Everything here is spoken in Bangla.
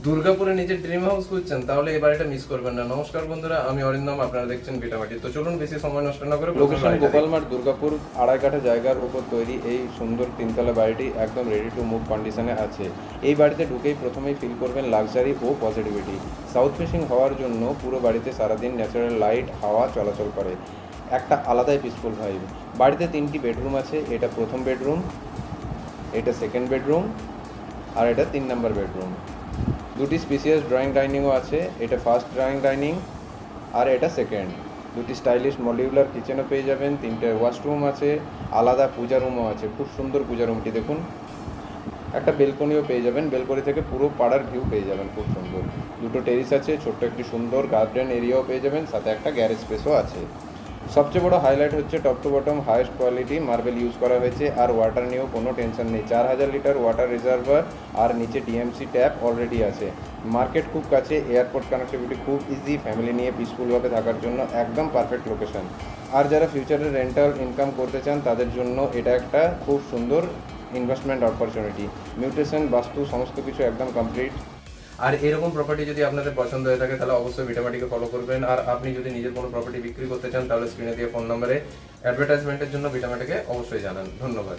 দুর্গাপুরে নিজের ড্রিম হাউস খুঁজছেন, তাহলে এই বাড়িটা মিস করবেন না। নমস্কার বন্ধুরা, আমি অরিন্দম, আপনারা দেখছেন ভিটামাটি। তো চলুন বেশি সময় নষ্ট না করে লোকেশন গোপালমার্ট দুর্গাপুর, 2.5 কাঠা জায়গার উপর তৈরি এই সুন্দর তিনতলা বাড়িটি একদম রেডি টু মুভ কন্ডিশনে আছে। এই বাড়িতে ঢুকেই প্রথমেই ফিল করবেন লাক্সারি ও পজিটিভিটি। সাউথ ফেসিং হওয়ার জন্য পুরো বাড়িতে সারাদিন ন্যাচারাল লাইট হাওয়া চলাচল করে, একটা আলাদাই পিসফুল ভাইব। বাড়িতে 3টি বেডরুম আছে। এটা প্রথম বেডরুম, এটা সেকেন্ড বেডরুম, আর এটা 3 নম্বর বেডরুম। 2টি স্পেসিয়াস ড্রয়িং ডাইনিংও আছে। এটা ফার্স্ট ড্রয়িং ডাইনিং আর এটা সেকেন্ড। 2টি স্টাইলিশ মডিউলার কিচেনও পেয়ে যাবেন। 3টে ওয়াশরুম আছে, আলাদা পূজা রুমও আছে। খুব সুন্দর পূজা রুমটি দেখুন। একটা বেলকনিও পেয়ে যাবেন, বেলকনি থেকে পুরো পাড়ার ভিউ পেয়ে যাবেন, খুব সুন্দর। 2টো টেরিস আছে, ছোট্ট একটি সুন্দর গার্ডেন এরিয়াও পেয়ে যাবেন, সাথে একটা গ্যারেজ স্পেসও আছে। সবচেয়ে বড় হাইলাইট হচ্ছে top to bottom highest quality marble use করা হয়েছে, আর ওয়াটার নিয়েও কোনো টেনশন নেই। 4000 লিটার ওয়াটার রিজার্ভার আর নিচে টিএমসি ট্যাপ অলরেডি আছে। মার্কেট খুব কাছে, এয়ারপোর্ট কানেক্টিভিটি খুব ইজি, ফ্যামিলি নিয়ে পিসফুলভাবে থাকার জন্য একদম পারফেক্ট লোকেশন। আর যারা ফিউচারে রেন্টাল ইনকাম করতে চান তাদের জন্য এটা একটা খুব সুন্দর ইনভেস্টমেন্ট অপরচুনিটি। মিউটেশন, বাস্তু সমস্ত কিছু একদম কমপ্লিট। আর এরকম প্রপার্টি যদি আপনাদের পছন্দ হয়ে থাকে তাহলে অবশ্যই ভিটামাটিকে ফলো করবেন। আর আপনি যদি নিজের কোনো প্রপার্টি বিক্রি করতে চান তাহলে স্ক্রিনে দিয়ে ফোন নম্বরে অ্যাডভার্টাইজমেন্টের জন্য ভিটামাটিকে অবশ্যই জানান। ধন্যবাদ।